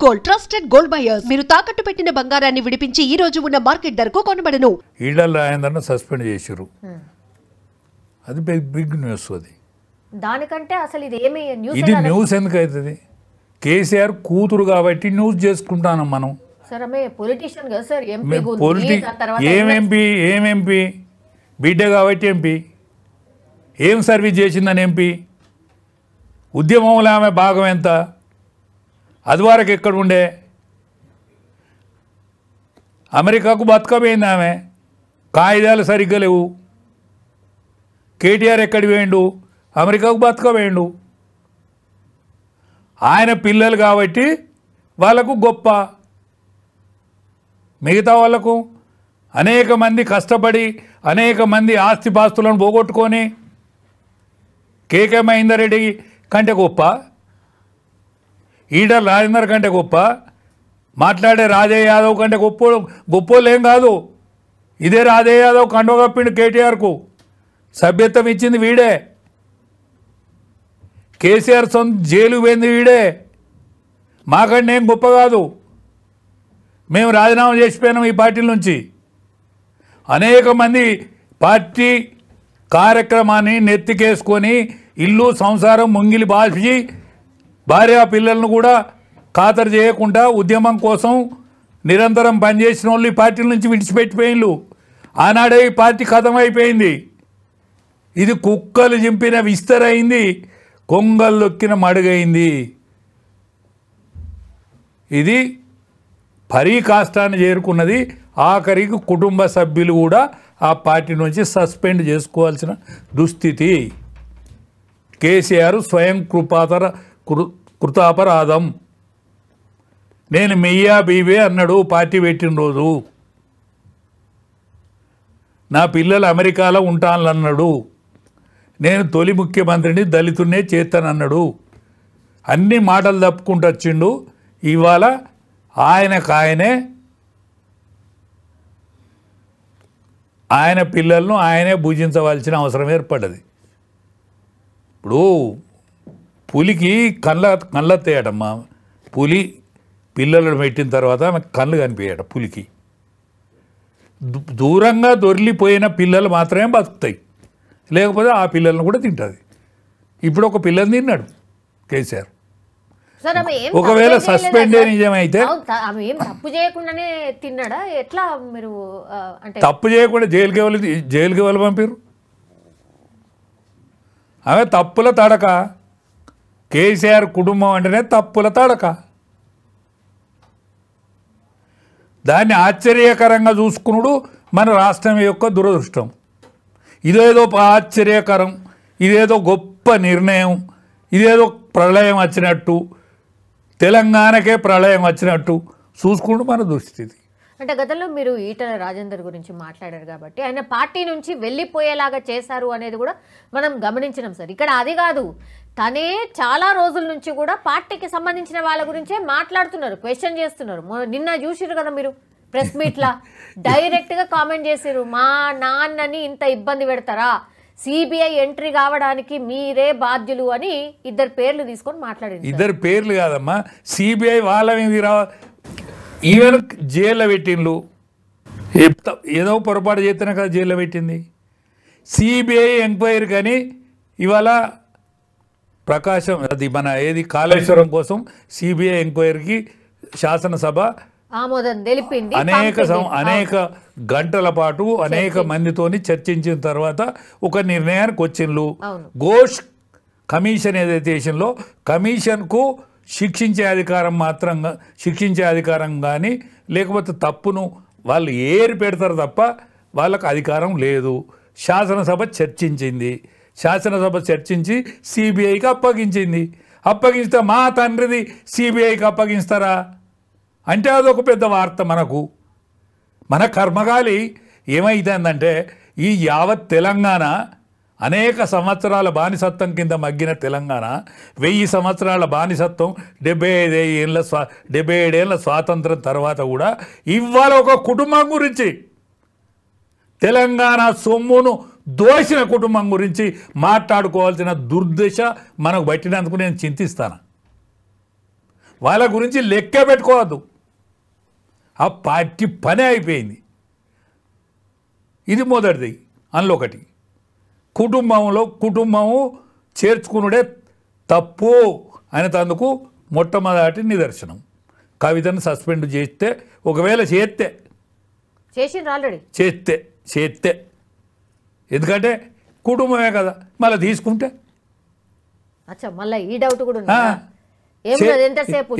Gold trusted gold buyers మీరు తాకట్టు పెట్టిన బంగారాన్ని విడిపించి ఈ రోజు ఉన్న మార్కెట్ ధరకు కొనబడను. ఈడల రాజేందర్ను సస్పెండ్ చేశారు. అది బిగ్ న్యూస్. అది దానికంటే అసలు ఇది ఏమి న్యూస్? ఇది న్యూస్ ఎందుకు అవుతుంది? కేసీఆర్ కూతురు కాబట్టి న్యూస్ చేసుకుంటాను మనం. సార్ ఆమె పొలిటీషియన్ కదా సార్, ఎంపీ ఏం ఎంపీ బిడ్డ కాబట్టి ఎంపీ. ఏం సర్వీస్ చేసిందని ఎంపీ? ఉద్యమంలో ఆమె భాగం ఎంత? అది వరకు ఎక్కడ ఉండే? అమెరికాకు బతకపోయింది ఆమె. కాయిదాలు సరిగ్గా లేవు. కేటీఆర్ ఎక్కడికి పోయిండు? అమెరికాకు బతకపోయిండు. ఆయన పిల్లలు కాబట్టి వాళ్ళకు గొప్ప. మిగతా వాళ్ళకు అనేక మంది కష్టపడి అనేక మంది ఆస్తిపాస్తులను పోగొట్టుకొని కేకే మహేందర్ రెడ్డి కంటే గొప్ప, ఈటల రాజేందర్ కంటే గొప్ప, మాట్లాడే రాజయ్య యాదవ్ కంటే గొప్పోళ్ళు ఏం కాదు. ఇదే రాజయ్య యాదవ్ కండవ కప్పిండు కేటీఆర్కు. సభ్యత్వం ఇచ్చింది వీడే. కేసీఆర్ సొంత జైలు పోయింది వీడే. మాకంటే ఏం గొప్ప కాదు. మేము రాజీనామా చేసిపోయినాం ఈ పార్టీల నుంచి. అనేక మంది పార్టీ కార్యక్రమాన్ని నెత్తికేసుకొని ఇల్లు సంసారం ముంగిలి బాల్చి భార్య పిల్లలను కూడా ఖాతరు చేయకుండా ఉద్యమం కోసం నిరంతరం పనిచేసిన వాళ్ళు ఈ పార్టీల నుంచి విడిచిపెట్టిపోయిన్లు. ఆనాడే ఈ పార్టీ ఖతమైపోయింది. ఇది కుక్కలు చింపిన విస్తరైంది, కొంగలు దొక్కిన మడుగైంది. ఇది పరీకాష్టాన్ని చేరుకున్నది. ఆఖరికి కుటుంబ సభ్యులు కూడా ఆ పార్టీ నుంచి సస్పెండ్ చేసుకోవాల్సిన దుస్థితి. కేసీఆర్ స్వయం కృతాపరాధం. నేను మెయ్యా బీబే అన్నాడు పార్టీ పెట్టిన రోజు. నా పిల్లలు అమెరికాలో ఉంటానన్నాడు. నేను తొలి ముఖ్యమంత్రిని దళితున్నే చేస్తానన్నాడు. అన్ని మాటలు తప్పుకుంటూ వచ్చిండు. ఇవాళ ఆయన పిల్లలను ఆయనే భుజించవలసిన అవసరం ఏర్పడ్డది. ఇప్పుడు పులికి కళ్ళెత్తాయటమ్మా. పులి పిల్లలను పెట్టిన తర్వాత ఆమెకు కళ్ళు కనిపించాట. పులికి దూరంగా దొరికిపోయిన పిల్లలు మాత్రమే బతుకుతాయి, లేకపోతే ఆ పిల్లలను కూడా తింటుంది. ఇప్పుడు ఒక పిల్లని తిన్నాడు కేసీఆర్. ఒకవేళ సస్పెండ్ నిజమైతే తప్పు చేయకుండానే తిన్నాడా ఎట్లా? మీరు తప్పు చేయకుండా జైలుకి ఎవరు పంపారు? ఆమె తప్పుల తడక. కేసీఆర్ కుటుంబం అంటేనే తప్పుల తడక. దాన్ని ఆశ్చర్యకరంగా చూసుకున్నాడు మన రాష్ట్రం యొక్క దురదృష్టం. ఇదేదో ఆశ్చర్యకరం, ఇదేదో గొప్ప నిర్ణయం, ఇదేదో ప్రళయం వచ్చినట్టు, తెలంగాణకే ప్రళయం వచ్చినట్టు చూసుకుంటూ మన దుస్థితి. అంటే గతంలో మీరు ఈటల రాజేందర్ గురించి మాట్లాడారు కాబట్టి ఆయన పార్టీ నుంచి వెళ్ళిపోయేలాగా చేశారు అనేది కూడా మనం గమనించినాం సార్. ఇక్కడ అది కాదు, తనే చాలా రోజుల నుంచి కూడా పార్టీకి సంబంధించిన వాళ్ళ గురించే మాట్లాడుతున్నారు, క్వశ్చన్ చేస్తున్నారు. నిన్న చూసిరు కదా మీరు ప్రెస్ మీట్లా డైరెక్ట్గా కామెంట్ చేసిరు, మా నాన్నని ఇంత ఇబ్బంది పెడతారా, సిబిఐ ఎంట్రీ కావడానికి మీరే బాధ్యులు అని ఇద్దరు పేర్లు తీసుకొని మాట్లాడింది. ఇద్దరు పేర్లు కాదమ్మా, సిబిఐ వాళ్ళ మీద ఈవెన్ జైల్లో పెట్టిండ్లు. ఏదో పొరపాటు చేస్తేనే కదా జైల్లో పెట్టింది. సిబిఐ ఎంక్వైరీ కానీ ఇవాళ ప్రకాశం అది మన కాళేశ్వరం కోసం సిబిఐ ఎంక్వైరీకి శాసనసభ ఆమోదం తెలిపింది. అనేక గంటల పాటు అనేక మందితోని చర్చించిన తర్వాత ఒక నిర్ణయానికి వచ్చిండ్రు. ఘోష్ కమిషన్ ఏదైతే చేసిందో కమిషన్కు శిక్షించే అధికారం కానీ లేకపోతే తప్పును వాళ్ళు ఏరి పెడతారు తప్ప వాళ్ళకు అధికారం లేదు. శాసనసభ చర్చించింది. శాసనసభ చర్చించి సిబిఐకి అప్పగించింది. అప్పగిస్తే మా తండ్రిది సిబిఐకి అప్పగిస్తారా అంటే అదొక పెద్ద వార్త. మన కర్మగాలి ఏమైందంటే ఈ యావత్ తెలంగాణ అనేక సంవత్సరాల బానిసత్వం కింద మగ్గిన తెలంగాణ 1000 సంవత్సరాల బానిసత్వం 77 ఏళ్ళ స్వాతంత్రం తర్వాత కూడా ఇవాళ ఒక కుటుంబం గురించి తెలంగాణ సొమ్మును దోచిన కుటుంబం గురించి మాట్లాడుకోవాల్సిన దుర్దశ మనకు పట్టినందుకు నేను చింతిస్తాను. వాళ్ళ గురించి లెక్క పెట్టుకోవద్దు. ఆ పార్టీ పనే అయిపోయింది. ఇది మొదటిది. అందులో ఒకటి కుటుంబము చేర్చుకునుడే తప్పు అనేందుకు మొట్టమొదటి నిదర్శనం. కవితను సస్పెండ్ చేస్తే, ఒకవేళ చేసిండ్రు ఆల్రెడీ, చేస్తే ఎందుకంటే కుటుంబమే కదా, మళ్ళీ తీసుకుంటే అచ్చా మళ్ళీ ఈ డౌట్ కూడా ఉంది. ఎంతసేపు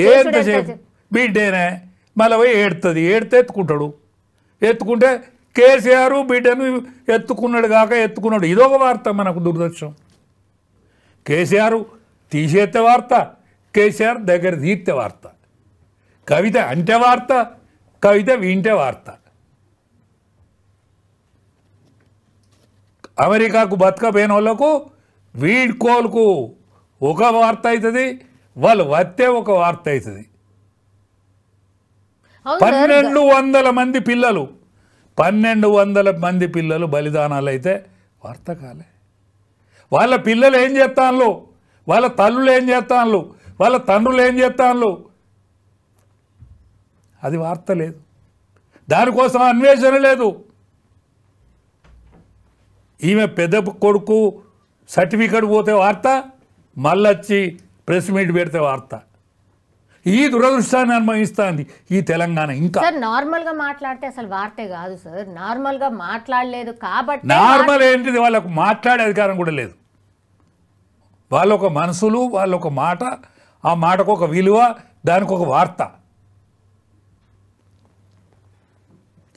బిడ్డేనే మళ్ళీ పోయి ఏడితే ఎత్తుకుంటే కేసీఆర్ బిడ్డను ఎత్తుకున్నాడు కాక ఎత్తుకున్నాడు. ఇదొక వార్త మనకు దురదృష్టం. కేసీఆర్ తీసేస్తే వార్త, కేసీఆర్ దగ్గర తీర్తే వార్త. కవిత అంటే వార్త, కవిత వింటే వార్త. అమెరికాకు బతకపోయిన వాళ్ళకు వీడ్కోలుకు ఒక వార్త అవుతుంది, వాళ్ళు వస్తే ఒక వార్త అవుతుంది. 1200 మంది పిల్లలు 1200 మంది పిల్లలు బలిదానాలు అయితే వార్త కాలే. వాళ్ళ పిల్లలు ఏం చేస్తాను, వాళ్ళ తల్లులు ఏం చేస్తాను, వాళ్ళ తండ్రులు ఏం చేస్తాను, అది వార్త లేదు. దానికోసం అన్వేషణ లేదు. ఈమె పెద్ద కొడుకు సర్టిఫికెట్ పోతే వార్త, మళ్ళొచ్చి ప్రెస్ మీట్ పెడితే వార్త. ఈ దురదృష్టాన్ని అనుభవిస్తుంది ఈ తెలంగాణ. ఇంకా సార్ నార్మల్ గా మాట్లాడితే అసలు వార్తే కాదు సార్. నార్మల్ గా మాట్లాడలేదు కాబట్టి నార్మల్ ఏంటిది, వాళ్ళకు మాట్లాడే అధికారం కూడా లేదు. వాళ్ళొక మనసులు, వాళ్ళొక మాట, ఆ మాటకు ఒక విలువ, దానికి ఒక వార్త.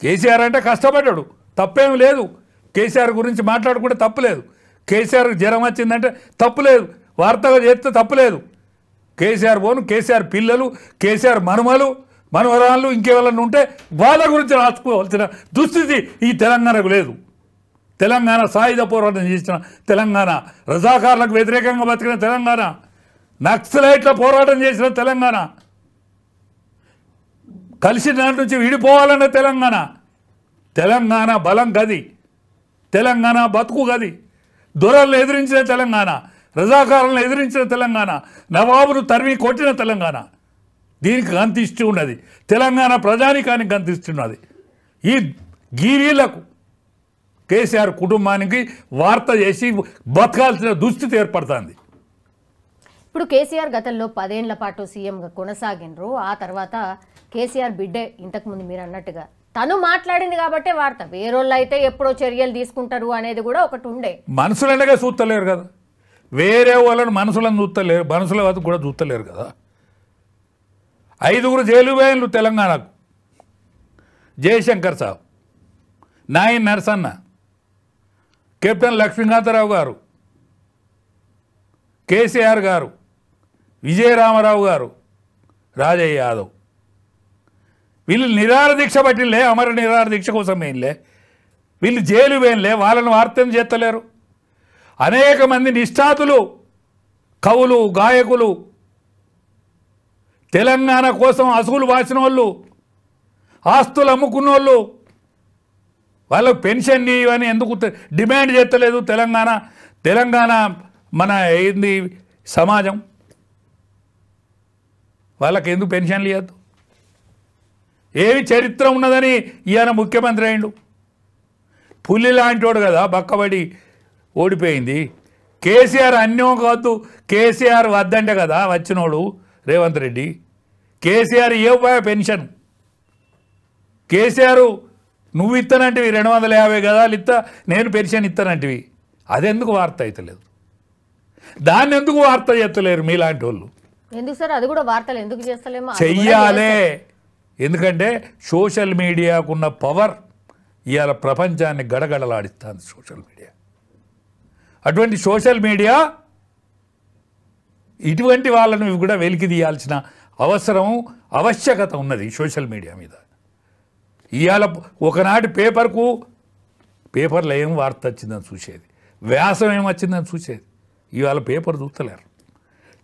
కేసీఆర్ అంటే కష్టపడ్డాడు, తప్పేం లేదు. కేసీఆర్ గురించి మాట్లాడుకుంటే తప్పులేదు. కేసీఆర్ జ్వరం వచ్చిందంటే తప్పులేదు, వార్తగా చేస్తే తప్పులేదు. కేసీఆర్ పోను, కేసీఆర్ పిల్లలు, కేసీఆర్ మనవరాళ్ళు ఇంకేవాళ్ళని ఉంటే వాళ్ళ గురించి రాసుకోవాల్సిన దుస్థితి ఈ తెలంగాణకు లేదు. తెలంగాణ సాయుధ పోరాటం చేసిన తెలంగాణ, రజాకార్లకు వ్యతిరేకంగా బతికిన తెలంగాణ, నక్సలైట్ల పోరాటం చేసిన తెలంగాణ, కలిసి దాని నుంచి విడిపోవాలన్న తెలంగాణ. తెలంగాణ బలం గది, తెలంగాణ బతుకు గది. దొరలను ఎదిరించిన తెలంగాణ, రజాకారులను ఎదిరించిన తెలంగాణ, నవాబును తరిమి కొట్టిన తెలంగాణ. దీనికి గంతిష్టి ఉన్నది, తెలంగాణ ప్రజానికానికి గంతిస్తున్నది. ఈ గీవీలకు కేసీఆర్ కుటుంబానికి వార్త చేసి బతకాల్సిన దుస్థితి ఏర్పడుతుంది. ఇప్పుడు కేసీఆర్ గతంలో 10 ఏళ్ల పాటు సీఎంగా కొనసాగినరు. ఆ తర్వాత కేసీఆర్ బిడ్డే ఇంతకుముందు మీరు అన్నట్టుగా తను మాట్లాడింది కాబట్టే వార్త. వేరోళ్ళు అయితే ఎప్పుడో చర్యలు తీసుకుంటారు అనేది కూడా ఒకటి ఉండే. మనుషులనగా చూస్తలేరు కదా, వేరే వాళ్ళని మనుషులను చూస్తలేరు, మనుషుల వద్ద కూడా చూస్తలేరు కదా. 5 జైలు వేయన్లు తెలంగాణకు. జయశంకర్ సాబ్, నాయన్ నరసన్న, కెప్టెన్ లక్ష్మీకాంతరావు గారు, కేసీఆర్ గారు, విజయరామారావు గారు, రాజయ్య యాదవ్, వీళ్ళు నిరాహార దీక్ష పట్టిలే, అమర నిరాహార దీక్ష కోసం వేయలే, వీళ్ళు జైలు వేయలే, వాళ్ళని వార్తం చేస్తలేరు. అనేక మంది నిష్ఠాతులు, కవులు, గాయకులు, తెలంగాణ కోసం అసుగులు వాసిన వాళ్ళు, ఆస్తులు అమ్ముకున్న వాళ్ళు, వాళ్ళకు పెన్షన్ ఇవన్నీ ఎందుకు డిమాండ్ చేస్తలేదు తెలంగాణ మన ఏంది సమాజం? వాళ్ళకి ఎందుకు పెన్షన్లు ఇవ్వద్దు? ఏమి చరిత్ర ఉన్నదని ఈయన ముఖ్యమంత్రి అయిండు. పులి లాంటివాడు కదా, బక్కబడి ఓడిపోయింది. కేసీఆర్ అన్యం కావద్దు, కేసీఆర్ వద్దంటే కదా వచ్చినోడు రేవంత్ రెడ్డి. కేసీఆర్ ఇవ్వబోయే పెన్షన్, కేసీఆర్ నువ్వు ఇస్తానంటివి 250 గదాలు ఇస్తా, నేను పెన్షన్ ఇస్తానంటివి. అదెందుకు వార్త అవుతలేదు? దాన్ని ఎందుకు వార్త చేస్తలేరు మీలాంటి వాళ్ళు? ఎందుకు సార్ అది కూడా వార్తలు ఎందుకు చేస్తలేమో చెయ్యాలే. ఎందుకంటే సోషల్ మీడియాకున్న పవర్ ఇవాళ ప్రపంచాన్ని గడగడలాడిస్తుంది సోషల్ మీడియా. అటువంటి సోషల్ మీడియా ఇటువంటి వాళ్ళను కూడా వెలికి తీయాల్సిన అవసరం, ఆవశ్యకత ఉన్నది సోషల్ మీడియా మీద. ఇవాళ ఒకనాటి పేపర్లో ఏం వార్త వచ్చిందని చూసేది, వ్యాసం ఏమొచ్చిందని చూసేది. ఇవాళ పేపర్ చూస్తలేరు.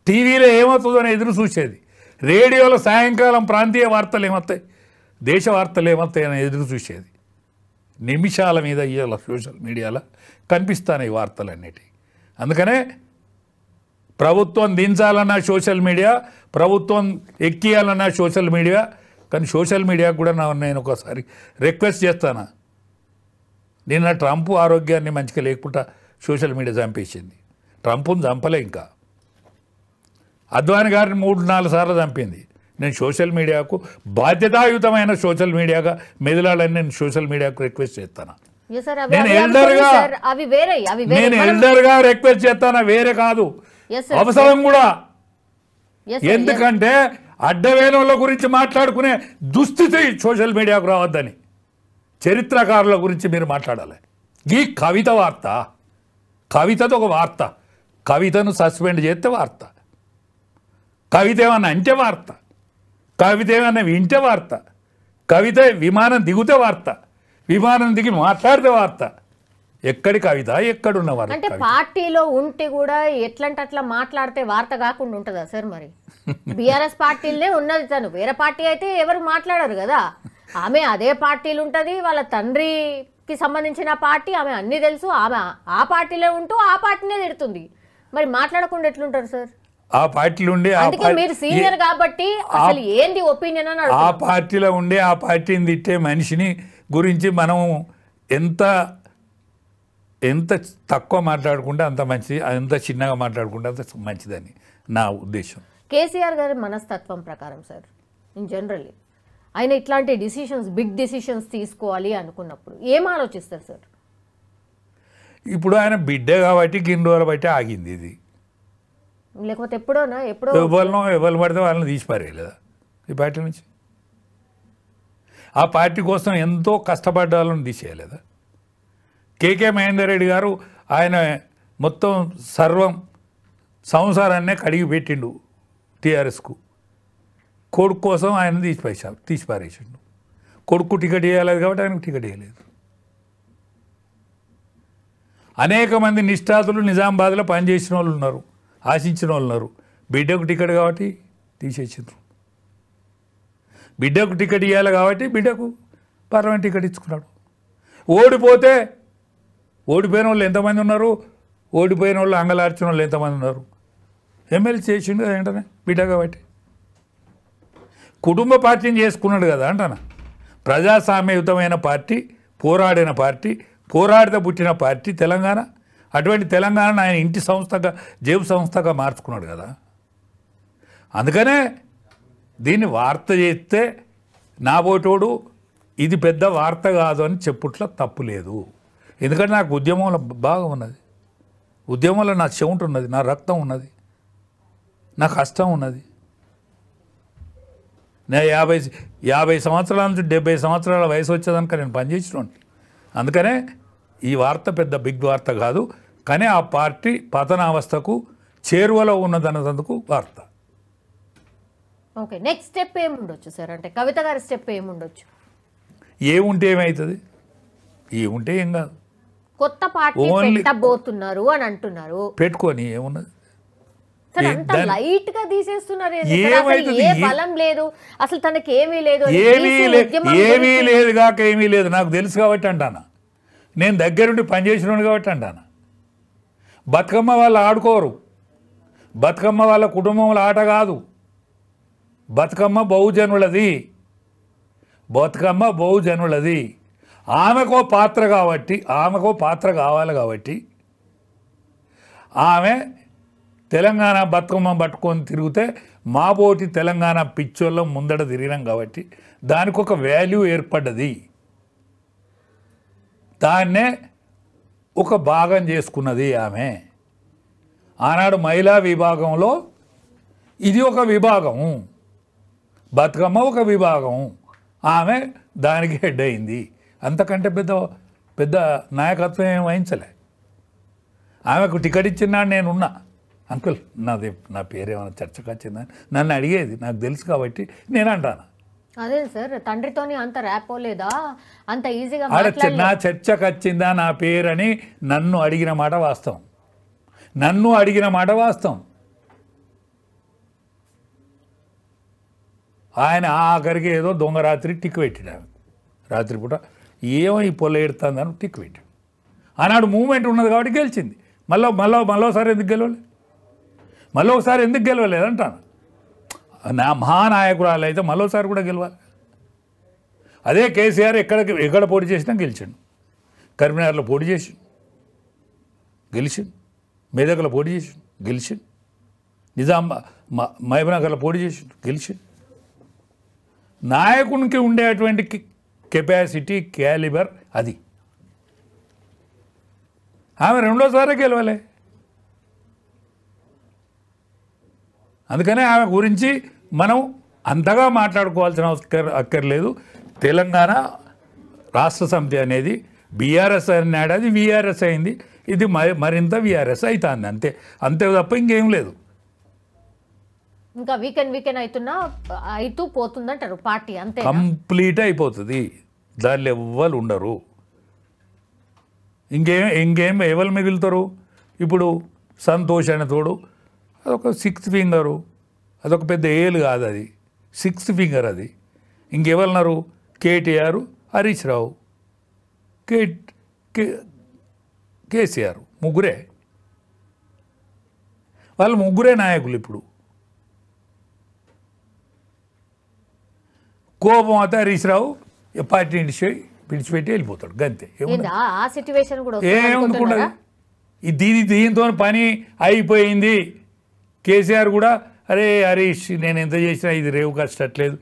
టీవీలో ఏమవుతుందని ఎదురు చూసేది. రేడియోలో సాయంకాలం ప్రాంతీయ వార్తలు ఏమవుతాయి, దేశ వార్తలు ఏమవుతాయి అని ఎదురు చూసేది. నిమిషాల మీద ఇవాళ సోషల్ మీడియాలో కనిపిస్తాయి ఈ వార్తలన్నిటి. అందుకనే ప్రభుత్వం దించాలన్న సోషల్ మీడియా, ప్రభుత్వం ఎక్కియాలన్న సోషల్ మీడియా. కానీ సోషల్ మీడియాకు కూడా నేను ఒకసారి రిక్వెస్ట్ చేస్తాను. నిన్న ట్రంప్ ఆరోగ్యాన్ని మంచిగా లేకుండా సోషల్ మీడియా చంపేసింది. ట్రంప్ను చంపలే, ఇంకా అద్వాని గారిని 3-4 సార్లు చంపింది. నేను సోషల్ మీడియాకు బాధ్యతాయుతమైన సోషల్ మీడియాగా మెదలాలని నేను సోషల్ మీడియాకు రిక్వెస్ట్ చేస్తాను. నేను ఎల్డర్గా రిక్వెస్ట్ చేస్తాను, వేరే కాదు, అవసరం కూడా. ఎందుకంటే అడ్డవేనుల గురించి మాట్లాడుకునే దుస్థితి సోషల్ మీడియాకు రావద్దని చరిత్రకారుల గురించి మీరు మాట్లాడాలి. ఈ కవిత వార్త, కవితతో ఒక వార్త, కవితను సస్పెండ్ చేస్తే వార్త, కవిత ఏమన్నా అంటే వార్త, కవిత ఏమన్నా వింటే వార్త, కవిత విమానం దిగితే వార్త, విమానం దిగి మాట్లాడితే వార్త. ఎక్కడి కవిత, ఎక్కడున్న వార్త? అంటే పార్టీలో ఉంటే కూడా ఎట్లంటే అట్లా మాట్లాడితే వార్త కాకుండా ఉంటుందా సార్? మరి బీఆర్ఎస్ పార్టీలనే ఉన్నది, తను వేరే పార్టీ అయితే ఎవరు మాట్లాడరు కదా. ఆమె అదే పార్టీలు ఉంటుంది, వాళ్ళ తండ్రికి సంబంధించిన పార్టీ, ఆమె అన్ని తెలుసు, ఆమె ఆ పార్టీలో ఉంటూ ఆ పార్టీనే తిడుతుంది. మరి మాట్లాడకుండా ఎట్లుంటారు సార్? ఆ పార్టీలో ఉండి మీరు సీనియర్ కాబట్టి అసలు ఏంది ఒపీనియన్ అని ఆ పార్టీలో ఉండి ఆ పార్టీని తిట్టే మనిషిని గురించి మనం ఎంత తక్కువ మాట్లాడుకుంటే అంత మంచిది, ఎంత చిన్నగా మాట్లాడుకుంటే అంత మంచిదని నా ఉద్దేశం. కేసీఆర్ గారి మనస్తత్వం ప్రకారం సార్, ఇన్ జనరల్లీ ఆయన ఇట్లాంటి డిసిషన్స్, బిగ్ డిసిషన్స్ తీసుకోవాలి అనుకున్నప్పుడు ఏం ఆలోచిస్తారు సార్? ఇప్పుడు ఆయన బిడ్డే కాబట్టి గిన్ని రోజులు బట్టి ఆగింది ఇది. లేకపోతే ఎప్పుడో ఎవరు పడితే వాళ్ళని తీసిపారేయలేదా ఈ పార్టీ నుంచి? ఆ పార్టీ కోసం ఎంతో కష్టపడ్డ వాళ్ళని తీసేయలేదా? కేకే మహేందర్ రెడ్డి గారు ఆయన మొత్తం సర్వం సంసారాన్నే కడిగి పెట్టిండు టీఆర్ఎస్కు. కొడుకు కోసం ఆయన తీసిపారేసిండు. కొడుకు టికెట్ ఇవ్వలేదు కాబట్టి ఆయనకు టికెట్ ఇవ్వలేదు. అనేక మంది నిష్ఠాతులు నిజామాబాద్లో పనిచేసిన వాళ్ళు ఉన్నారు, ఆశించిన వాళ్ళు ఉన్నారు. బిడ్డకు టికెట్ కాబట్టి తీసేసిండ్రు. బిడ్డకు టికెట్ ఇవ్వాలి కాబట్టి బిడ్డకు పార్లమెంట్ టికెట్ ఇచ్చుకున్నాడు. ఓడిపోయిన వాళ్ళు ఎంతమంది ఉన్నారు? ఓడిపోయిన వాళ్ళు అంగలార్చిన వాళ్ళు ఎంతమంది ఉన్నారు? ఎమ్మెల్యే చేసిండు ఏంటనే బిడ్డ కాబట్టి. కుటుంబ పార్టీని చేసుకున్నాడు కదా అంటాను. ప్రజాస్వామ్యయుతమైన పార్టీ, పోరాడిన పార్టీ, పోరాడితే పుట్టిన పార్టీ తెలంగాణ. అటువంటి తెలంగాణను ఆయన ఇంటి సంస్థగా, జేబు సంస్థగా మార్చుకున్నాడు కదా. అందుకనే దీన్ని వార్త చేస్తే నా పోటోడు ఇది పెద్ద వార్త కాదు అని చెప్పుట్లో తప్పు లేదు. ఎందుకంటే నాకు ఉద్యమంలో బాగా ఉన్నది, ఉద్యమంలో నా చెవుంటు ఉన్నది, నా రక్తం ఉన్నది, నా కష్టం ఉన్నది. నేను 50 సంవత్సరాల నుంచి 70 సంవత్సరాల వయసు వచ్చేదానికి నేను పనిచేసినాను. అందుకనే ఈ వార్త పెద్ద బిగ్ వార్త కాదు, కానీ ఆ పార్టీ పతనావస్థకు చేరువలో ఉన్నదన్నందుకు వార్త. ఓకే, నెక్స్ట్ స్టెప్ ఏముండొచ్చు సార్? అంటే కవిత గారి స్టెప్ ఏముండొచ్చు? ఏముంటే ఏమవుతుంది? ఏముంటే ఏం కాదు, కొత్త పార్టీ పెట్టబోతున్నారు అని అంటున్నారు. పెట్టుకొని ఏమున్నది? లైట్ గా తీసేస్తున్నారు. ఏ బలం లేదు అసలు, తనకి ఏమీ లేదు, ఏమీ లేదు కాక ఏమీ లేదు. నాకు తెలుసు కాబట్టి అంటాను, నేను దగ్గరుండి పనిచేసినాను కాబట్టి అంటాను. బతుకమ్మ వాళ్ళు ఆడుకోరు, బతుకమ్మ వాళ్ళ కుటుంబంలో ఆట కాదు. బతుకమ్మ బహుజనులది, బతుకమ్మ బహుజనులది. ఆమెకో పాత్ర కాబట్టి, ఆమెకో పాత్ర కావాలి కాబట్టి ఆమె తెలంగాణ బతుకమ్మ పట్టుకొని తిరిగితే మా పోటీ తెలంగాణ పిచ్చోళ్ళం ముందట తిరిగినాం కాబట్టి దానికి ఒక వాల్యూ ఏర్పడ్డది. దాన్నే ఒక భాగం చేసుకున్నది ఆమె. ఆనాడు మహిళా విభాగంలో ఇది ఒక విభాగం, బతుకమ్మ ఒక విభాగం, ఆమె దానికి హెడ్ అయింది. అంతకంటే పెద్ద నాయకత్వం ఏం వహించలే. ఆమెకు టికెట్ ఇచ్చినాడు, నేనున్నా. అంకుల్ నా పేరేమైనా చర్చకు వచ్చిందని నన్ను అడిగేది, నాకు తెలుసు కాబట్టి నేను అంటాను. అదే సార్, తండ్రితోని అంత ర్యాపో లేదా, అంత ఈజీగా నా చర్చకు వచ్చిందా నా పేరని నన్ను అడిగిన మాట వాస్తవం, నన్ను అడిగిన మాట వాస్తవం. ఆయన ఆఖరికి ఏదో దొంగ రాత్రి టిక్ పెట్టాడు. రాత్రిపూట ఏమో ఈ పొల్ల ఎడుతుందని టిక్ పెట్టాడు. ఆనాడు మూమెంట్ ఉన్నది కాబట్టి గెలిచింది. మళ్ళోసారి ఎందుకు గెలవాలి? మళ్ళీ ఎందుకు గెలవలేదు అంటాను. నా మహానాయకురాలు అయితే మళ్ళీసారి కూడా గెలవాలి. అదే కేసీఆర్ ఎక్కడ పోటీ చేసినా గెలిచాడు. కరీంనగర్లో పోటీ చేసి గెలిచాడు, మెదక్లో పోటీ చేసి గెలిచాడు, మహబూబ్నగర్లో పోటీ చేసి గెలిచాడు. నాయకునికి ఉండేటువంటి కెపాసిటీ, క్యాలిబర్ అది. ఆమె రెండోసారి గెలవలే. అందుకనే ఆమె గురించి మనం అంతగా మాట్లాడుకోవాల్సిన అక్కర్లేదు. తెలంగాణ రాష్ట్ర సమితి అనేది బీఆర్ఎస్ అన్నాడు, అది వీఆర్ఎస్ అయింది, ఇది మరింత వీఆర్ఎస్ అవుతుంది, అంతే తప్ప ఇంకేం లేదు. ఇంకా వీకెండ్ అవుతూ పోతుందంటారు పార్టీ, అంతే కంప్లీట్ అయిపోతుంది. దానిలో ఎవ్వరు ఉండరు. ఇంకేం ఎవరు మిగులుతారు? ఇప్పుడు సంతోష్ అనే తోడు అదొక 6th ఫింగరు, అదొక పెద్ద ఏలు కాదు, అది 6th ఫింగర్. అది ఇంకెవరున్నారు? కేటీఆర్, హరీష్ రావు, కేసీఆర్, ముగ్గురే. వాళ్ళు ముగ్గురే నాయకులు. ఇప్పుడు కోపం అయితే హరీష్ రావు పార్టీ విడిచిపెట్టి వెళ్ళిపోతాడు, గంతే. ఏమనుకుంటుంది? దీంతో పని అయిపోయింది. కేసీఆర్ కూడా అరే హరీష్, నేను ఎంత చేసినా ఇది రేవు కష్టట్లేదు,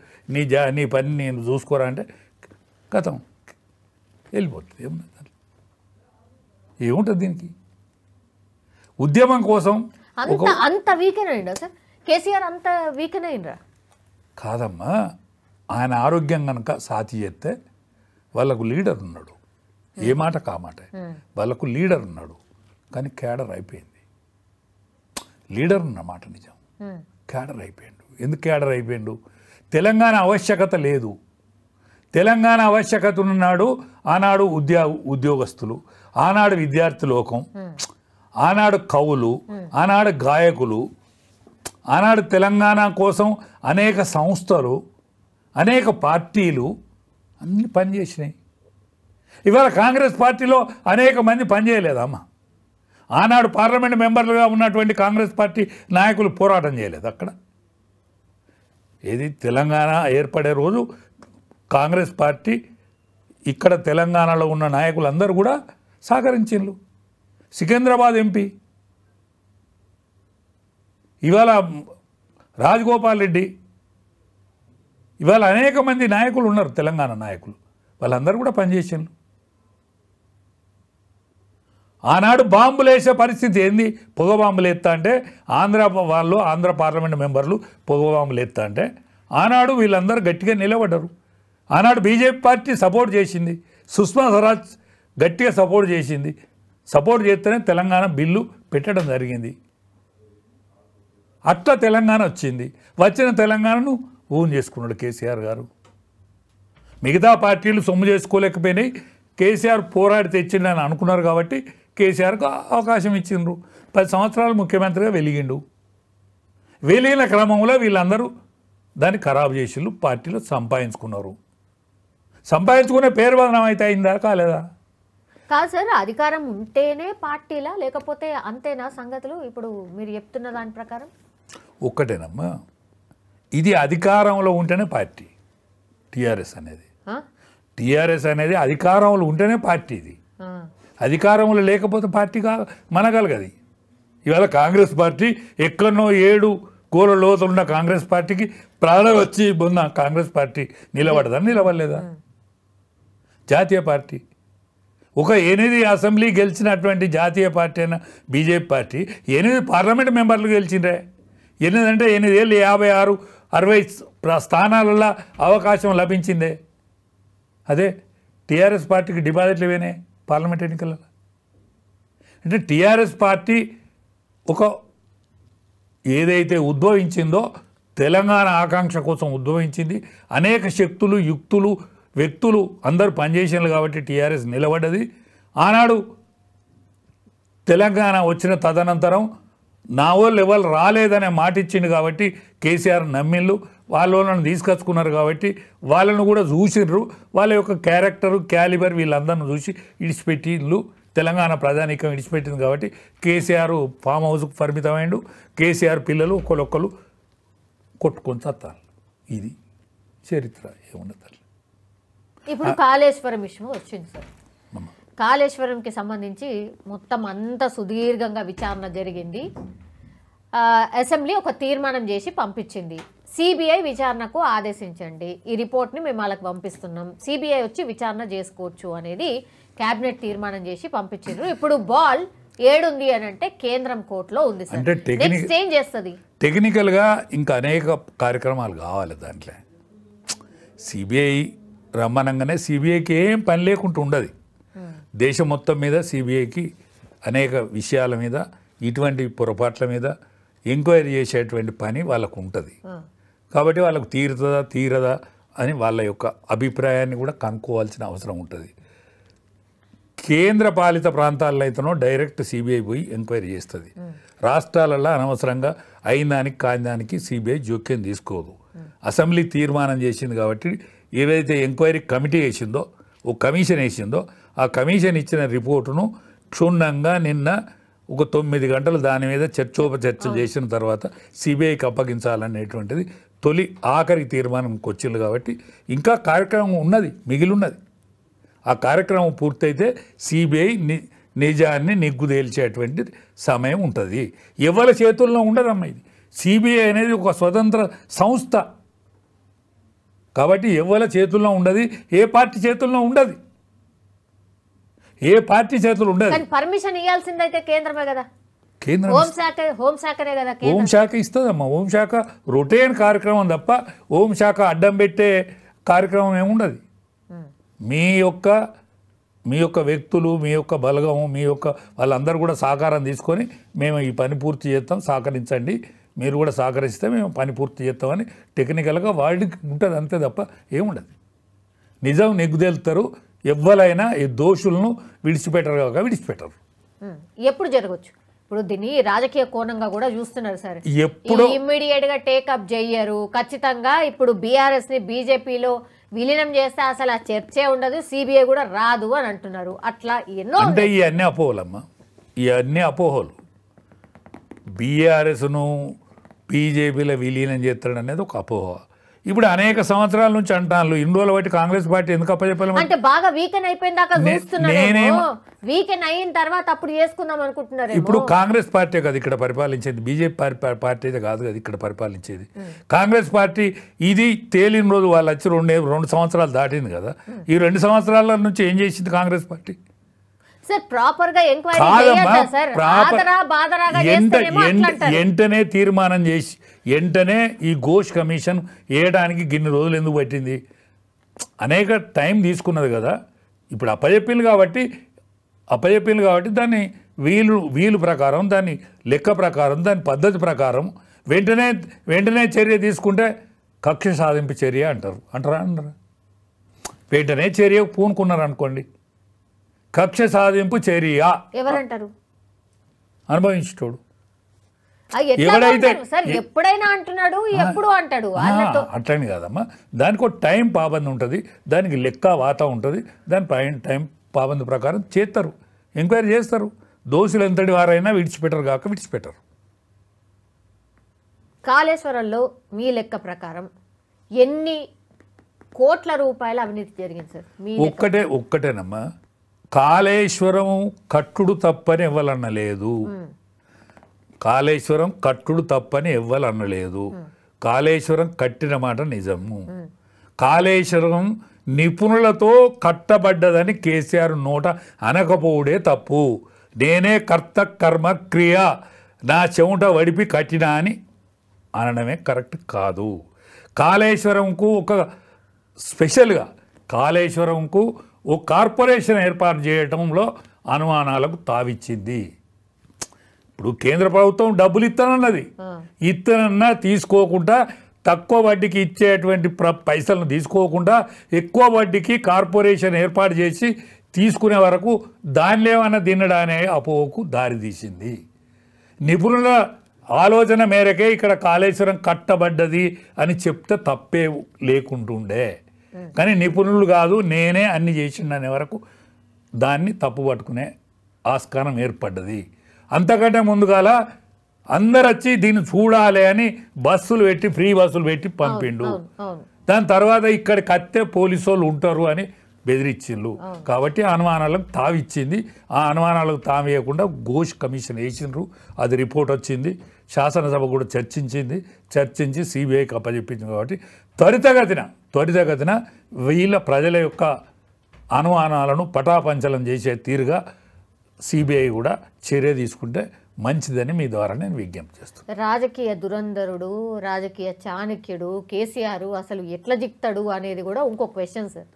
నీ పని నేను చూసుకోరా అంటే గతం వెళ్ళిపోతుంది. ఏముంటుంది దీనికి? ఉద్యమం కోసం అంత వీకెన్ అయిందా సార్ కేసీఆర్? అంత వీకెన్ అయిందా? కాదమ్మా, ఆయన ఆరోగ్యం కనుక సాతి చేస్తే వాళ్ళకు లీడర్ ఉన్నాడు, ఏ మాట కామాట, వాళ్ళకు లీడర్ ఉన్నాడు. కానీ క్యాడర్ అయిపోయింది. లీడర్ ఉన్నమాట నిజం, క్యాడర్ అయిపోయాడు. ఎందుకు క్యాడర్ అయిపోయాడు? తెలంగాణ ఆవశ్యకత లేదు. తెలంగాణ ఆవశ్యకత ఉన్నాడు ఆనాడు ఉద్యోగస్తులు, ఆనాడు విద్యార్థి లోకం, ఆనాడు కవులు, ఆనాడు గాయకులు, ఆనాడు తెలంగాణ కోసం అనేక సంస్థలు, అనేక పార్టీలు అన్నీ పనిచేసినాయి. ఇవాళ కాంగ్రెస్ పార్టీలో అనేక మంది పనిచేయలేదమ్మా. ఆనాడు పార్లమెంట్ మెంబర్లుగా ఉన్నటువంటి కాంగ్రెస్ పార్టీ నాయకులు పోరాటం చేయలేదు అక్కడ. ఏది తెలంగాణ ఏర్పడే రోజు కాంగ్రెస్ పార్టీ ఇక్కడ తెలంగాణలో ఉన్న నాయకులందరూ కూడా సహకరించిండ్రు. సికింద్రాబాద్ ఎంపీ ఇవాళ రాజగోపాల్ రెడ్డి, ఇవాళ అనేక మంది నాయకులు ఉన్నారు, తెలంగాణ నాయకులు, వాళ్ళందరూ కూడా పనిచేసిండ్రు. ఆనాడు బాంబులు వేసే పరిస్థితి ఏంది? పొగ బాంబులు ఎత్తా అంటే ఆంధ్ర పార్లమెంట్ మెంబర్లు పొగ బాంబులు ఎత్తా అంటే ఆనాడు వీళ్ళందరూ గట్టిగా నిలబడ్డారు. ఆనాడు బీజేపీ పార్టీ సపోర్ట్ చేసింది, సుష్మా స్వరాజ్ గట్టిగా సపోర్ట్ చేసింది. సపోర్ట్ చేస్తేనే తెలంగాణ బిల్లు పెట్టడం జరిగింది. అట్లా తెలంగాణ వచ్చింది. వచ్చిన తెలంగాణను ఊన్ చేసుకున్నాడు కేసీఆర్ గారు. మిగతా పార్టీలు సొమ్ము చేసుకోలేకపోయినాయి, కేసీఆర్ పోరాడి తెచ్చిండని అనుకున్నారు కాబట్టి కేసీఆర్కు అవకాశం ఇచ్చిండ్రు. 10 సంవత్సరాలు ముఖ్యమంత్రిగా వెలిగిండు. వెలిగిన క్రమంలో వీళ్ళందరూ దాన్ని ఖరాబు చేసిండ్రు, పార్టీలో సంపాదించుకున్నారు. సంపాదించుకునే పేరు బదనం అయితే అయిందా కాలేదా? కాదు సార్, అధికారం ఉంటేనే పార్టీలా లేకపోతే అంతేనా సంగతులు? ఇప్పుడు మీరు చెప్తున్న దాని ప్రకారం ఒక్కటేనమ్మా, ఇది అధికారంలో ఉంటేనే పార్టీ. టీఆర్ఎస్ అనేది అధికారంలో ఉంటేనే పార్టీ. ఇది అధికారంలో లేకపోతే పార్టీ మనగలగది. ఇవాళ కాంగ్రెస్ పార్టీ ఎక్కడనో 7 గోల లోతున్న కాంగ్రెస్ పార్టీకి ప్రాణం వచ్చి ఉన్న కాంగ్రెస్ పార్టీ నిలబడదా? నిలబడలేదా? జాతీయ పార్టీ ఒక 8 అసెంబ్లీ గెలిచినటువంటి జాతీయ పార్టీ అయిన బీజేపీ పార్టీ 8 పార్లమెంట్ మెంబర్లు గెలిచిండ్రే. 8 అంటే 8 ఏళ్ళు 56, 60 స్థానాలలో అవకాశం లభించిందే. అదే టీఆర్ఎస్ పార్టీకి డిపాజిట్లు ఇవేనే పార్లమెంట్ ఎన్నికలలో. అంటే టీఆర్ఎస్ పార్టీ ఒక ఏదైతే ఉద్భవించిందో తెలంగాణ ఆకాంక్ష కోసం ఉద్భవించింది. అనేక శక్తులు, యుక్తులు, వ్యక్తులు అందరూ పనిచేసినారు కాబట్టి టీఆర్ఎస్ నిలబడ్డది. ఆనాడు తెలంగాణ వచ్చిన తదనంతరం నా వాళ్ళు ఎవరు రాలేదనే మాట ఇచ్చింది కాబట్టి కేసీఆర్ నమ్మిళ్ళు, వాళ్ళని తీసుకొచ్చుకున్నారు కాబట్టి వాళ్ళను కూడా చూసిండ్రు. వాళ్ళ యొక్క క్యారెక్టరు, క్యాలిబర్ వీళ్ళందరిని చూసి ఇడిచిపెట్టిళ్ళు తెలంగాణ ప్రజానీకం విడిచిపెట్టింది కాబట్టి కేసీఆర్ ఫామ్ హౌస్కు పరిమితమైండు. కేసీఆర్ పిల్లలు ఒకరొక్కరు కొట్టుకొని చత్తారు. ఇది చరిత్ర, ఏముండదు. ఇప్పుడు కాళేశ్వరం విషయం వచ్చింది సార్. కాళేశ్వరంకి సంబంధించి మొత్తం అంత సుదీర్ఘంగా విచారణ జరిగింది. అసెంబ్లీ ఒక తీర్మానం చేసి పంపించింది. సిబిఐ విచారణకు ఆదేశించండి, ఈ రిపోర్ట్ని మేము వాళ్ళకి పంపిస్తున్నాం, సిబిఐ వచ్చి విచారణ చేసుకోవచ్చు అనేది కేబినెట్ తీర్మానం చేసి పంపించారు. ఇప్పుడు బాల్ ఏడుంది అని అంటే కేంద్రం కోర్టులో ఉంది సార్. నెక్స్ట్ ఏం చేస్తుంది? టెక్నికల్గా ఇంకా అనేక కార్యక్రమాలు కావాలి దాంట్లో. సిబిఐ రమ్మనంగానే సిబిఐకి ఏం పని లేకుండా ఉండదు. దేశం మొత్తం మీద సిబిఐకి అనేక విషయాల మీద, ఇటువంటి పొరపాట్ల మీద ఎంక్వైరీ చేసేటువంటి పని వాళ్ళకు ఉంటుంది. కాబట్టి వాళ్ళకు తీరదా అని వాళ్ళ యొక్క అభిప్రాయాన్ని కూడా కనుక్కోవాల్సిన అవసరం ఉంటుంది. కేంద్ర పాలిత ప్రాంతాల్లో అయితేనో డైరెక్ట్ సిబిఐ పోయి ఎంక్వైరీ చేస్తుంది. రాష్ట్రాలలో అనవసరంగా అయిన దానికి కాని దానికి సిబిఐ జోక్యం తీసుకోదు. అసెంబ్లీ తీర్మానం చేసింది కాబట్టి ఏదైతే ఎంక్వైరీ కమిటీ వేసిందో, ఓ కమిషన్ వేసిందో, ఆ కమిషన్ ఇచ్చిన రిపోర్టును క్షుణ్ణంగా నిన్న ఒక 9 గంటలు దాని మీద చర్చోపచర్చలు చేసిన తర్వాత సిబిఐకి అప్పగించాలనేటువంటిది తొలి ఆఖరి తీర్మానంకి వచ్చింది. కాబట్టి ఇంకా కార్యక్రమం ఉన్నది, మిగిలి ఉన్నది. ఆ కార్యక్రమం పూర్తయితే సిబిఐ నిజాన్ని నిగ్గుదేల్చేటువంటి సమయం ఉంటుంది. ఎవరి చేతుల్లో ఉండదమ్మా ఇది. సిబిఐ అనేది ఒక స్వతంత్ర సంస్థ కాబట్టి ఎవరి చేతుల్లో ఉండదు, ఏ పార్టీ చేతుల్లో ఉండదు, ఏ పార్టీ చేతులు ఉండదు. పర్మిషన్ ఇవ్వాల్సిందైతే కేంద్రమే కదా, కేంద్రం హోంశాఖనే కదా. హోంశాఖ ఇస్తుందమ్మా. హోంశాఖ రొటీన్ కార్యక్రమం తప్ప హోంశాఖ అడ్డం పెట్టే కార్యక్రమం ఏముండదు. మీ యొక్క వ్యక్తులు, మీ యొక్క బలగము, మీ యొక్క వాళ్ళందరూ కూడా సహకారం తీసుకొని మేము ఈ పని పూర్తి చేస్తాం, సహకరించండి, మీరు కూడా సహకరిస్తే మేము పని పూర్తి చేస్తామని టెక్నికల్గా వాళ్ళకి ఉంటుంది, అంతే తప్ప ఏముండదు. నిజం నెగ్గుదేలుతారు. ఎవ్వరైనా ఈ దోషులను విడిచిపెట్టరు కాక విడిచిపెట్టరు. ఎప్పుడు జరగచ్చు? ఇప్పుడు దీన్ని రాజకీయ కోణంగా కూడా చూస్తున్నారు సార్. ఎప్పుడు ఇమ్మీడియట్ గా టేకప్ చెయ్యరు. ఖచ్చితంగా ఇప్పుడు బీఆర్ఎస్ ని బీజేపీలో విలీనం చేస్తే అసలు ఆ చర్చే ఉండదు, సిబిఐ కూడా రాదు అని అంటున్నారు. అట్లా ఎన్నో అంటే ఇవన్నీ అపోహలమ్మా, ఇవన్నీ అపోహలు. బీఆర్ఎస్ను బీజేపీలో విలీనం చేస్తాడు అనేది ఒక అపోహ. ఇప్పుడు అనేక సంవత్సరాల నుంచి అంటాను, ఇన్ని రోజులు బట్టి కాంగ్రెస్ పార్టీ ఎందుకు అప్పచెప్పాలి అంటే బాగా వీకెన్ అయిపోయిన దాకా చూస్తున్నారు. వీకెన్ అయిన తర్వాత అప్పుడు చేసుకుందాం అనుకుంటున్నారు. ఇప్పుడు కాంగ్రెస్ పార్టీ కదా ఇక్కడ పరిపాలించేది, బీజేపీ పార్టీ అయితే కాదు కదా ఇక్కడ పరిపాలించేది. కాంగ్రెస్ పార్టీ ఇది తేలిన రోజు వాళ్ళు వచ్చి 2 సంవత్సరాలు దాటింది కదా. ఈ 2 సంవత్సరాల నుంచి ఏం చేసింది కాంగ్రెస్ పార్టీ? సార్ ప్రాపర్ గా ఎంక్వైరీ వెంటనే తీర్మానం చేసి వెంటనే ఈ ఘోష్ కమిషన్ వేయడానికి గిన్ని రోజులు ఎందుకు పట్టింది? అనేక టైం తీసుకున్నది కదా. ఇప్పుడు అప్పచెప్పింది కాబట్టి దాన్ని వీలు ప్రకారం, దాని లెక్క ప్రకారం, దాని పద్ధతి ప్రకారం వెంటనే చర్య తీసుకుంటే కక్ష సాధింపు చర్య అంటారా? వెంటనే చర్య పూనుకున్నారు అనుకోండి, కక్ష సాధింపు చర్య ఎవరంటారు? అనుభవించేటోడు. ఎప్పుడైనా అంటున్నాడు, ఎప్పుడు అంటాడు. అట్లని కాదమ్మా, దానికి ఒక టైం పాబంది ఉంటుంది, దానికి లెక్క వాత ఉంటుంది, దాని టైం పాబంది ప్రకారం చేస్తారు, ఎంక్వైరీ చేస్తారు. దోషులు ఎంతటి వారైనా విడిచిపెట్టరు. కాళేశ్వరంలో మీ లెక్క ప్రకారం ఎన్ని కోట్ల రూపాయల అవినీతి జరిగింది సార్? ఒక్కటేనమ్మా, కాళేశ్వరం కట్టుడు తప్పని ఎవ్వలన్నలేదు. కాళేశ్వరం కట్టిన మాట నిజము. కాళేశ్వరం నిపుణులతో కట్టబడ్డదని కేసీఆర్ నోట అనకపోవడే తప్పు. నేనే కర్త కర్మ క్రియ, నా చెమట వడిపి కట్టినా అని అనడమే కరెక్ట్ కాదు. కాళేశ్వరంకు ఒక స్పెషల్గా కాళేశ్వరంకు ఓ కార్పొరేషన్ ఏర్పాటు చేయటంలో అనుమానాలకు తావిచ్చింది. ఇప్పుడు కేంద్ర ప్రభుత్వం డబ్బులు ఇత్తనన్నా తీసుకోకుండా, తక్కువ వడ్డీకి ఇచ్చేటువంటి పైసలను తీసుకోకుండా ఎక్కువ వడ్డీకి కార్పొరేషన్ ఏర్పాటు చేసి తీసుకునే వరకు దానిలో ఏమన్నా తినడానే అపోహకు దారితీసింది. నిపుణుల ఆలోచన మేరకే ఇక్కడ కాళేశ్వరం కట్టబడ్డది అని చెప్తే తప్పే లేకుంటుండే. కానీ నిపుణులు కాదు, నేనే అన్ని చేసిండనే వరకు దాన్ని తప్పు పట్టుకునే ఆస్కారం ఏర్పడ్డది. అంతకంటే ముందుగాల అందరు వచ్చి దీన్ని చూడాలి అని బస్సులు పెట్టి ఫ్రీ బస్సులు పెట్టి పంపిండు. దాని తర్వాత ఇక్కడికి అత్తే పోలీసు వాళ్ళు ఉంటారు అని బెదిరించిండ్రు. కాబట్టి అనుమానాలకు తావిచ్చింది. ఆ అనుమానాలకు తావేయకుండా ఘోష్ కమిషన్ వేసిండ్రు. అది రిపోర్ట్ వచ్చింది. శాసనసభ కూడా చర్చించి సిబిఐకి అప్పచెప్పించింది. కాబట్టి త్వరితగతిన వీళ్ళ ప్రజల యొక్క అనుమానాలను పటాపంచలం చేసే తీరుగా సిబిఐ కూడా చర్య తీసుకుంటే మంచిదని మీ ద్వారా నేను విజ్ఞప్తి చేస్తాను. రాజకీయ దురంధరుడు, రాజకీయ చాణక్యుడు కేసీఆర్ అసలు ఎట్లా జిక్తాడు అనేది కూడా ఇంకో క్వశ్చన్ సార్.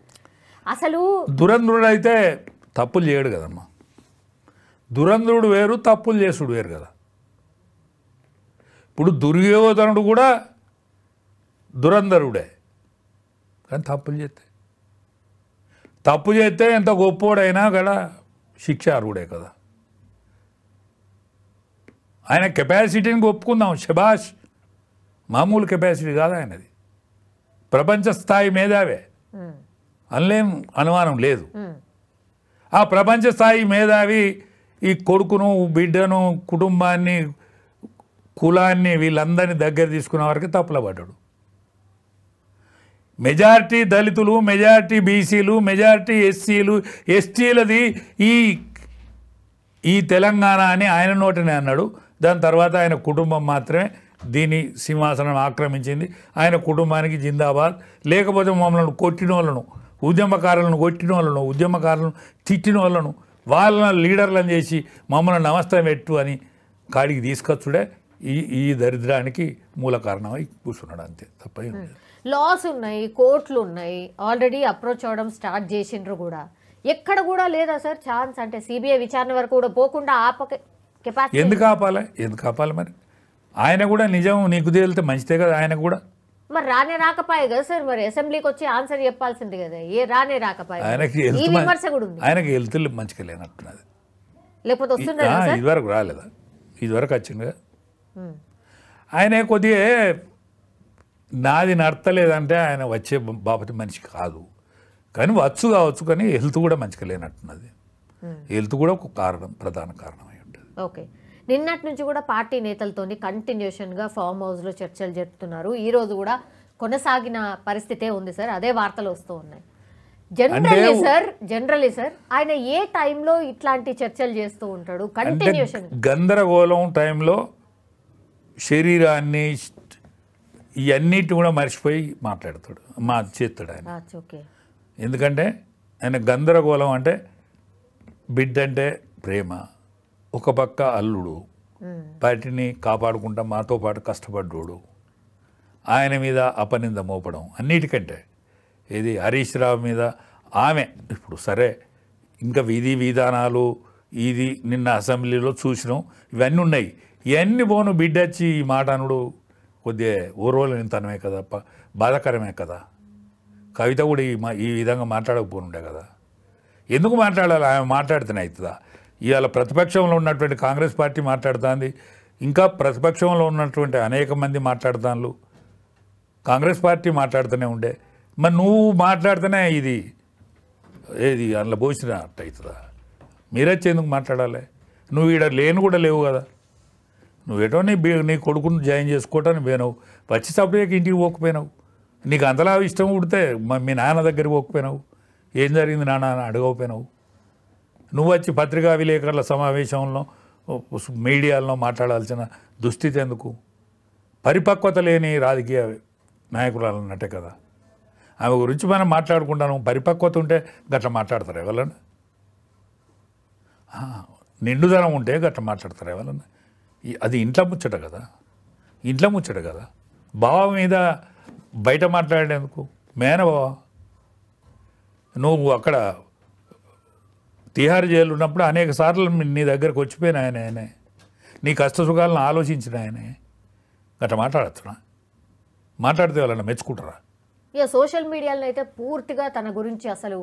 అసలు దురంధరుడు అయితే తప్పులు చేయడు కదమ్మా. దురంధరుడు వేరు, తప్పులు చేసుడు వేరు కదా. ఇప్పుడు దుర్యోధనుడు కూడా దురంధరుడే, కానీ తప్పు చేస్తే ఎంత గొప్పోడైనా కూడా శిక్షార్హుడే కదా. ఆయన కెపాసిటీని ఒప్పుకుందాం, శబాష్, మామూలు కెపాసిటీ కాదు ఆయనది, ప్రపంచ స్థాయి మేధావే, అందులేం అనుమానం లేదు. ఆ ప్రపంచ స్థాయి మేధావి ఈ కొడుకును, బిడ్డను, కుటుంబాన్ని, కులాన్ని వీళ్ళందరినీ దగ్గర తీసుకున్న వరకు తప్పుల పడ్డాడు. మెజారిటీ దళితులు, మెజారిటీ బీసీలు, మెజారిటీ ఎస్సీలు, ఎస్టీలది ఈ తెలంగాణ అని ఆయన నోటినే అన్నాడు. దాని తర్వాత ఆయన కుటుంబం మాత్రమే దీని సింహాసనం ఆక్రమించింది. ఆయన కుటుంబానికి జిందాబాద్. లేకపోతే మమ్మల్ని కొట్టిన వాళ్ళను, ఉద్యమకారులను కొట్టిన వాళ్ళను, ఉద్యమకారులను తిట్టిన వాళ్ళను, వాళ్ళని లీడర్లను చేసి మమ్మల్ని నమస్తే పెట్టు అని కాడికి తీసుకొచ్చుడే ఈ దరిద్రానికి మూల కారణమై కూర్చున్నాడు. అంతే, తప్ప లాస్ ఉన్నాయి, కోర్టులు ఉన్నాయి, ఆల్రెడీ అప్రోచ్ అవ్వడం స్టార్ట్ చేసిండ్రు కూడా. ఎక్కడ కూడా లేదా సార్ ఛాన్స్? అంటే సిబిఐ విచారణ వరకు కూడా పోకుండా కెపాసిటీ ఎందుకు ఆపాలి? మరి ఆయన కూడా నిజం నీకు తేలితే మంచిదే కదా. ఆయన కూడా మరి రాకపోయే కదా సార్. మరి అసెంబ్లీకి వచ్చి ఆన్సర్ చెప్పాల్సింది కదా. రాకపోయే ఆయనకి హెల్త్ మంచిగా లేనట్టున్నది. లేకపోతే వస్తున్నాడు ఇదివరకు రాలేదా? ఇదివరకు వచ్చింది కదా. ఆయన కొద్దిగా నాది నడతలేదంటే ఆయన వచ్చే బాపతి మనిషి కాదు, కానీ కావచ్చు, కానీ హెల్త్ కూడా మంచిగా లేనట్టున్నది. హెల్త్ కూడా ఒక ప్రధాన కారణం అయి ఉంటుంది. ఓకే, నిన్నటి నుంచి కూడా పార్టీ నేతలతోని కంటిన్యూషన్గా ఫామ్ హౌస్లో చర్చలు జరుపుతున్నారు. ఈ రోజు కూడా కొనసాగిన పరిస్థితే ఉంది సార్. అదే వార్తలు వస్తూ ఉన్నాయి. జనరల్లీ సార్ ఆయన ఏ టైంలో ఇట్లాంటి చర్చలు చేస్తూ ఉంటాడు? కంటిన్యూషన్ గందరగోళం టైంలో శరీరాన్ని ఇవన్నిటి కూడా మర్చిపోయి మాట్లాడతాడు, చేస్తాడు ఆయన. ఎందుకంటే ఆయన గందరగోళం అంటే బిడ్డ అంటే ప్రేమ, ఒక పక్క అల్లుడు, పార్టీని కాపాడుకుంటా మాతో పాటు కష్టపడ్డాడు, ఆయన మీద అపనింద మోపడం, అన్నిటికంటే ఇది హరీష్ రావు మీద ఆమె. ఇప్పుడు సరే, ఇంకా విధి విధానాలు ఇది నిన్న అసెంబ్లీలో చూసినాం, ఇవన్నీ ఉన్నాయి. ఇవన్నీ పోను బిడ్డ వచ్చి ఈ మాట అనుడు కొద్దిగా ఓర్వలేనితనమే కదా, బాధాకరమే కదా. కవిత కూడా ఈ విధంగా మాట్లాడకపోనుండే కదా. ఎందుకు మాట్లాడాలి? ఆమె మాట్లాడితేనే అవుతుందా? ఇవాళ ప్రతిపక్షంలో ఉన్నటువంటి కాంగ్రెస్ పార్టీ మాట్లాడుతుంది, ఇంకా ప్రతిపక్షంలో ఉన్నటువంటి అనేక మంది మాట్లాడుతాను, కాంగ్రెస్ పార్టీ మాట్లాడుతూనే ఉండే. మరి నువ్వు మాట్లాడితేనే ఏది అందులో పోసినట్టు అవుతుందా? మీరొచ్చి ఎందుకు మాట్లాడాలి? నువ్వు ఈడ లేను కూడా లేవు కదా. నువ్వేటో నీ కొడుకుని జాయిన్ చేసుకోవటానికి పోయినావు, వచ్చి సపరేట్గా ఇంటికి పోకపోయినావు. నీకు అంతలా ఇష్టం ఉడితే మీ నాన్న దగ్గరికి పోకపోయినావు, ఏం జరిగింది నాన్న అని అడగకపోయినావు. నువ్వు వచ్చి పత్రికా విలేకరుల సమావేశంలో మీడియాలో మాట్లాడాల్సిన దుస్థితి ఎందుకు? పరిపక్వత లేని రాజకీయ నాయకురాలు అన్నట్టే కదా. ఆమె గురించి మనం మాట్లాడుకుంటాను. పరిపక్వత ఉంటే గట్ల మాట్లాడతారు ఎవరన్నా? నిండుదనం ఉంటే గట్ల మాట్లాడతారు ఎవరన్నా? అది ఇంట్లో ముచ్చట కదా. బావ మీద బయట మాట్లాడేందుకు? మేనబావ, నువ్వు అక్కడ తిహార్ జైలు ఉన్నప్పుడు అనేక సార్లు నీ దగ్గరకు వచ్చిపోయిన ఆయనే, నీ కష్ట సుఖాలను ఆలోచించిన ఆయనే. గట్లా మాట్లాడితే వాళ్ళని మెచ్చుకుంటారా? ఇక సోషల్ మీడియాలో అయితే పూర్తిగా తన గురించి అసలు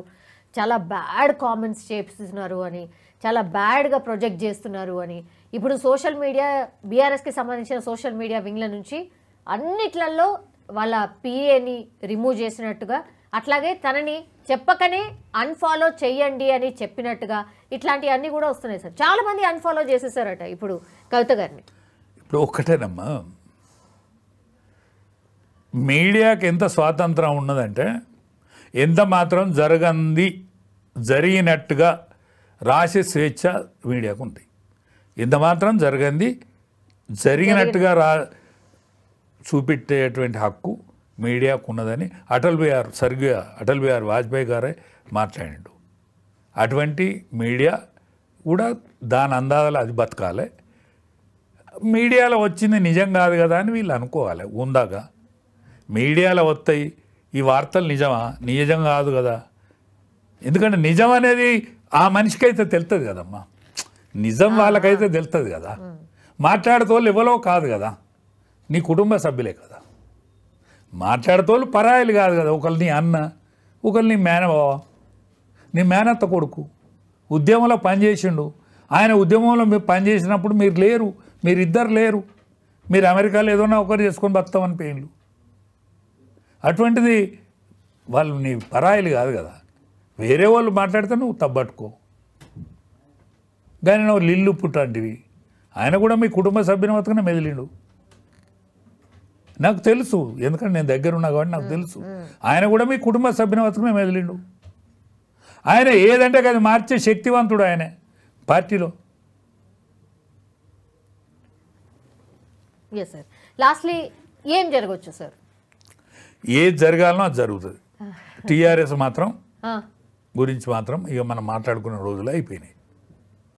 చాలా బ్యాడ్ కామెంట్స్ చేస్తున్నారు అని, చాలా బ్యాడ్గా ప్రొజెక్ట్ చేస్తున్నారు అని. ఇప్పుడు సోషల్ మీడియా, బీఆర్ఎస్కి సంబంధించిన సోషల్ మీడియా వింగ్ల నుంచి అన్నిట్లలో వాళ్ళ పిఏని రిమూవ్ చేసినట్టుగా, అట్లాగే తనని చెప్పకనే అన్ఫాలో చెయ్యండి అని చెప్పినట్టుగా ఇట్లాంటివన్నీ కూడా వస్తున్నాయి సార్. చాలా మంది అన్ఫాలో చేసేసారట ఇప్పుడు కవిత గారిని. ఇప్పుడు ఒక్కటేనమ్మా, మీడియాకి ఎంత స్వాతంత్రం ఉన్నదంటే ఎంత మాత్రం జరిగినట్టుగా రాసే స్వేచ్ఛ మీడియాకు ఉంది. ఎంత మాత్రం జరిగినట్టుగా చూపెట్టేటువంటి హక్కు మీడియాకు ఉన్నదని స్వర్గీయ అటల్ బిహారీ వాజ్పేయి గారే మాట్లాడిండు. అటువంటి మీడియా కూడా దాని అందాజలో అది బతకాలి. మీడియాలో వచ్చింది నిజం కాదు కదా అని వీళ్ళు అనుకోవాలి. ఉందాగా మీడియాలో వస్తాయి ఈ వార్తలు నిజం కాదు కదా. ఎందుకంటే నిజం అనేది ఆ మనిషికి అయితే తెలుస్తుంది కదమ్మా, నిజం వాళ్ళకైతే తెలుస్తుంది కదా. మాట్లాడేతోళ్ళు ఎవరో కాదు కదా, నీ కుటుంబ సభ్యులే కదా. మాట్లాడేతోళ్ళు పరాయిలు కాదు కదా, ఒకళ్ళు నీ అన్న, ఒకళ్ళు నీ మేనబావ, నీ మేనత్త కొడుకు ఉద్యమంలో పనిచేసిండు. ఆయన ఉద్యమంలో మీరు పనిచేసినప్పుడు మీరిద్దరు లేరు. మీరు అమెరికాలో ఏదన్నా ఒకరు చేసుకొని బతామని పేర్లు. అటువంటిది వాళ్ళు నీ పరాయిలు కాదు కదా. వేరే వాళ్ళు మాట్లాడితే నువ్వు తప్పట్టుకో. కానీ నువ్వు లిల్లు పుట్టంటివి. ఆయన కూడా మీ కుటుంబ సభ్యుని బతుకునే మెదిలిండు. నాకు తెలుసు, ఎందుకంటే నేను దగ్గర ఉన్నా కాబట్టి నాకు తెలుసు. ఆయన కూడా మీ కుటుంబ సభ్యుని బతుకునే మెదిలిండు. ఆయన ఏదంటే అది మార్చే శక్తివంతుడు ఆయనే పార్టీలో. ఎస్ సార్, లాస్ట్లీ ఏం జరగవచ్చు సార్? ఏది జరగాలనో అది జరుగుతుంది. టీఆర్ఎస్ మాత్రం గురించి మాత్రం ఇక మనం మాట్లాడుకున్న రోజులు అయిపోయినాయి.